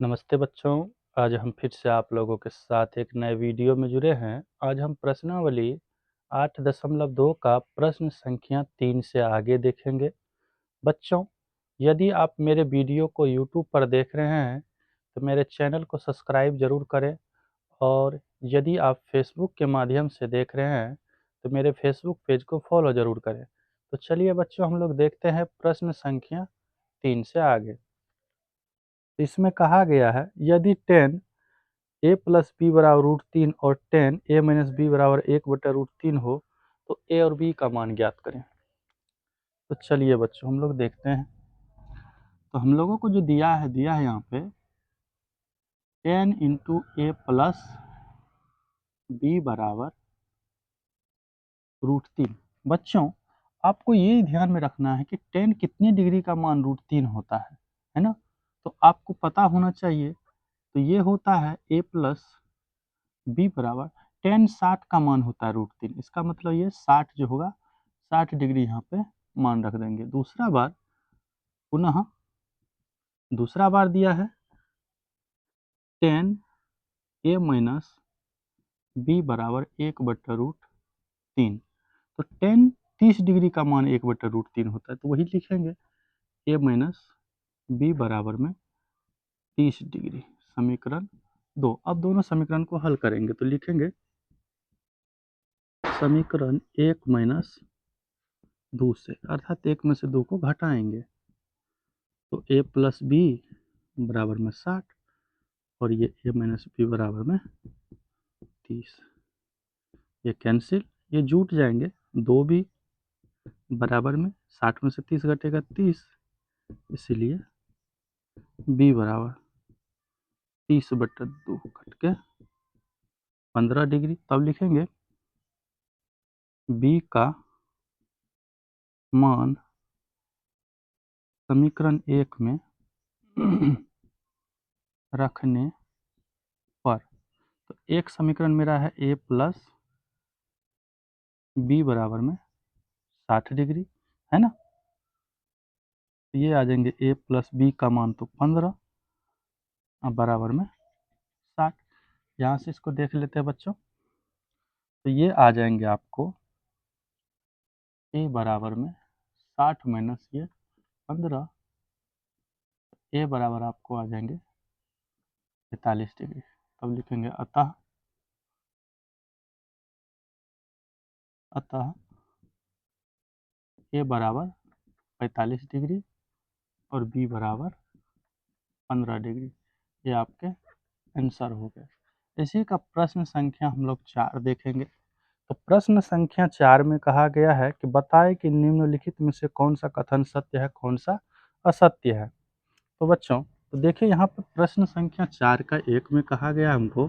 नमस्ते बच्चों। आज हम फिर से आप लोगों के साथ एक नए वीडियो में जुड़े हैं। आज हम प्रश्नावली 8.2 का प्रश्न संख्या 3 से आगे देखेंगे। बच्चों, यदि आप मेरे वीडियो को यूट्यूब पर देख रहे हैं तो मेरे चैनल को सब्सक्राइब ज़रूर करें, और यदि आप फेसबुक के माध्यम से देख रहे हैं तो मेरे फेसबुक पेज को फॉलो ज़रूर करें। तो चलिए बच्चों, हम लोग देखते हैं प्रश्न संख्या 3 से आगे। इसमें कहा गया है, यदि 10 ए प्लस बी बराबर √3 और 10 ए माइनस बी बराबर 1/√3 हो तो ए और बी का मान ज्ञात करें। तो चलिए बच्चों, हम लोग देखते हैं। तो हम लोगों को जो दिया है यहाँ पे 10 इंटू ए प्लस बी बराबर √3। बच्चों, आपको ये ध्यान में रखना है कि 10 कितनी डिग्री का मान √3 होता है ना। तो आपको पता होना चाहिए। तो ये होता है ए प्लस बी बराबर 10 60 का मान होता है √3। इसका मतलब ये 60 जो होगा 60 डिग्री यहाँ पे मान रख देंगे। पुनः दूसरा बार दिया है 10 ए माइनस बी बराबर 1/√3। तो 10 30 डिग्री का मान 1/√3 होता है, तो वही लिखेंगे ए माइनस बी बराबर में 30 डिग्री। समीकरण 2। अब दोनों समीकरण को हल करेंगे तो लिखेंगे समीकरण 1 माइनस 2 से, अर्थात 1 में से 2 को घटाएंगे तो ए प्लस बी बराबर में 60 और ये ए माइनस बी बराबर में 30। ये कैंसिल, ये जुट जाएंगे। 2 भी बराबर में 60 में से 30 घटेगा 30, इसीलिए बी बराबर 30/2 घट के 15 डिग्री। तब लिखेंगे बी का मान समीकरण 1 में रखने पर, तो एक समीकरण मेरा है ए प्लस बी बराबर में 60 डिग्री, है ना। तो ये आ जाएंगे ए प्लस बी का मान तो 15 बराबर में 60। यहाँ से इसको देख लेते हैं बच्चों। तो ये आ जाएंगे आपको ए बराबर में 60 माइनस ये 15, ए बराबर आपको आ जाएंगे 45 डिग्री। तब लिखेंगे अतः ए बराबर 45 डिग्री और बी बराबर 15 डिग्री। ये आपके आंसर हो गए। इसी का प्रश्न संख्या हम लोग 4 देखेंगे। तो प्रश्न संख्या 4 में कहा गया है कि बताएं कि निम्नलिखित में से कौन सा कथन सत्य है, कौन सा असत्य है। तो बच्चों, तो देखिए यहाँ पर प्रश्न संख्या 4 का 1 में कहा गया हमको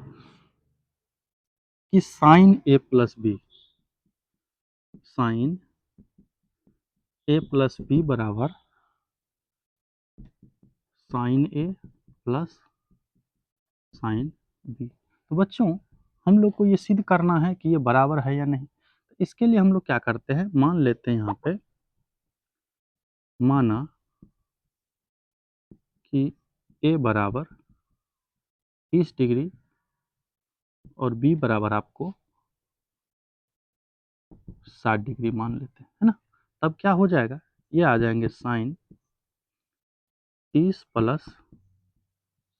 कि साइन ए प्लस बी बराबर साइन ए प्लस साइन बी। तो बच्चों, हम लोग को ये सिद्ध करना है कि ये बराबर है या नहीं। तो इसके लिए हम लोग क्या करते हैं, मान लेते हैं यहाँ पे, माना कि ए बराबर 30 डिग्री और बी बराबर आपको 60 डिग्री मान लेते हैं, है ना। तब क्या हो जाएगा, ये आ जाएंगे साइन 30 प्लस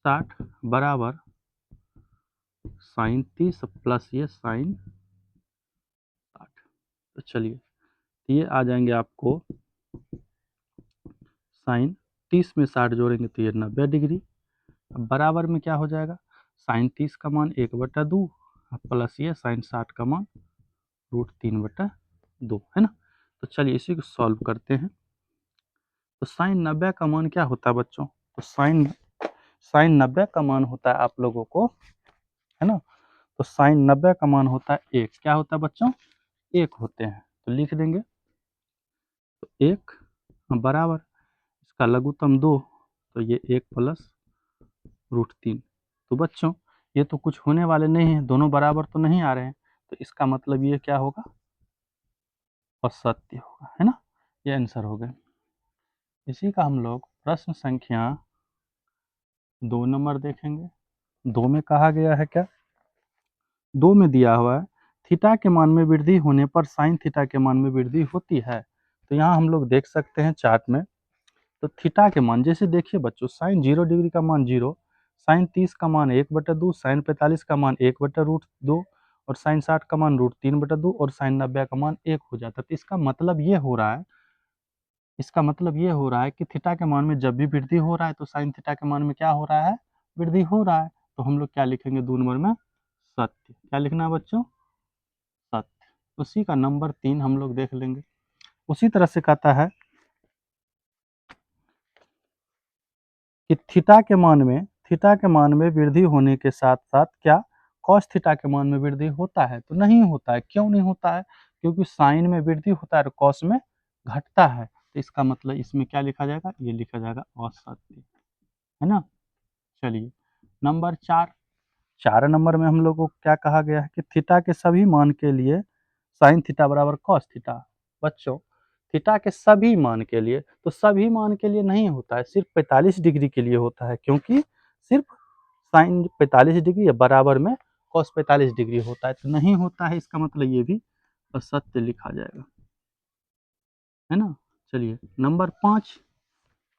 60 बराबर साइन 30 प्लस ये साइन 60। तो चलिए, ये आ जाएंगे आपको साइन 30 में 60 जोड़ेंगे तो ये 90 डिग्री। अब बराबर में क्या हो जाएगा, साइन 30 का मान 1/2 प्लस ये साइन 60 का मान √3/2, है ना। तो चलिए इसी को सॉल्व करते हैं। तो साइन 90 का मान क्या होता है बच्चों, तो साइन 90 का मान होता है आप लोगों को, है ना। तो साइन 90 का मान होता है 1। क्या होता है बच्चों, 1 होते हैं। तो लिख देंगे तो 1 बराबर इसका लघुत्तम 2, तो ये 1 प्लस √3। तो बच्चों, ये तो कुछ होने वाले नहीं है, दोनों बराबर तो नहीं आ रहे हैं। तो इसका मतलब ये क्या होगा, असत्य होगा, है ना। ये आंसर हो गए। इसी का हम लोग प्रश्न संख्या 2 नंबर देखेंगे, 2 में कहा गया है क्या? 2 में दिया हुआ है, थीटा के मान में वृद्धि होने पर साइन थीटा के मान में वृद्धि होती है। तो यहाँ हम लोग देख सकते हैं चार्ट में, तो थीटा के मान जैसे देखिए बच्चों, साइन 0 डिग्री का मान 0, साइन 30 का मान 1/2, साइन 45 का मान 1/√2 और साइन 60 का मान √3/2 और साइन 90 का मान 1 हो जाता है। तो इसका मतलब ये हो रहा है कि थीटा के मान में जब भी वृद्धि हो रहा है तो साइन थीटा के मान में क्या हो रहा है? वृद्धि हो रहा है। तो हम लोग क्या लिखेंगे 2 नंबर में? सत्य। क्या लिखना है बच्चों? सत्य। उसी का नंबर 3 हम लोग देख लेंगे। उसी तरह से कहता है कि थीटा के मान में वृद्धि होने के साथ साथ क्या कॉस थीटा के मान में वृद्धि होता है? तो नहीं होता है। क्यों नहीं होता है? क्योंकि साइन में वृद्धि होता है और कॉस में घटता है। तो इसका मतलब इसमें क्या लिखा जाएगा? ये लिखा जाएगा असत्य, है ना। चलिए नंबर 4, 4 नंबर में हम लोग को क्या कहा गया है कि थीटा के सभी मान के लिए साइन थीटा बराबर कॉस थीटा। बच्चों थीटा के सभी मान के लिए, तो सभी मान के लिए नहीं होता है, सिर्फ 45 डिग्री के लिए होता है, क्योंकि सिर्फ साइन 45 डिग्री या बराबर में कॉस 45 डिग्री होता है। तो नहीं होता है, इसका मतलब ये भी असत्य लिखा जाएगा, है ना। चलिए नंबर 5,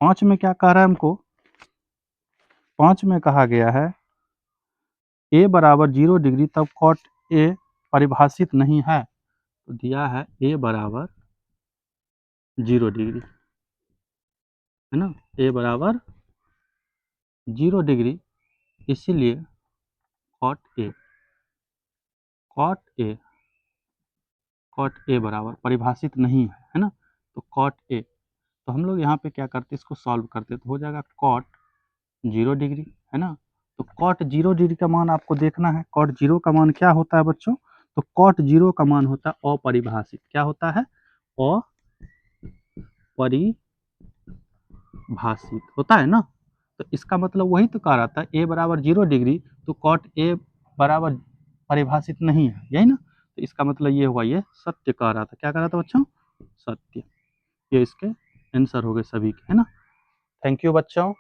5 में क्या कह रहा है हमको? 5 में कहा गया है ए बराबर 0 डिग्री तब कॉट ए परिभाषित नहीं है। तो दिया है ए बराबर 0 डिग्री, है ना, ए बराबर 0 डिग्री, इसीलिए cot A, cot A, cot A बराबर परिभाषित नहीं है ना। तो कॉट ए, तो हम लोग यहाँ पे क्या करते, इसको सॉल्व करते तो हो जाएगा कॉट 0 डिग्री, है ना। तो कॉट 0 डिग्री का मान आपको देखना है, कॉट 0 का मान क्या होता है बच्चों? तो कॉट 0 का मान होता है अपरिभाषित। क्या होता है? अपरिभाषित होता है ना। तो इसका मतलब वही तो कह रहा था, ए बराबर 0 डिग्री, तो कॉट ए बराबर परिभाषित नहीं है, यही ना। तो इसका मतलब ये हुआ, ये सत्य कह रहा था। क्या कह रहा था बच्चों? सत्य। ये इसके आंसर हो गए सभी के, है ना। थैंक यू बच्चों।